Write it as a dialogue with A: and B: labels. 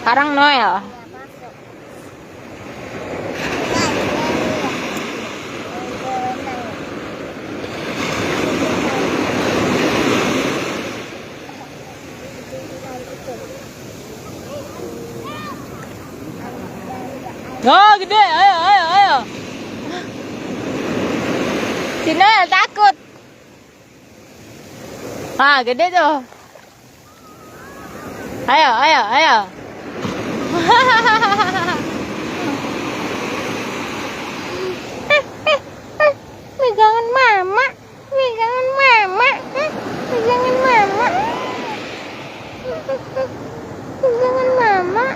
A: Karang Noel. Oh, gede. Ayo, ayo, ayo. Si Noel takut. Ah, gede tuh. Ayo, ayo, ayo. Pegangan mama. Pegangan mama. Pegangan mama. Pegangan mama.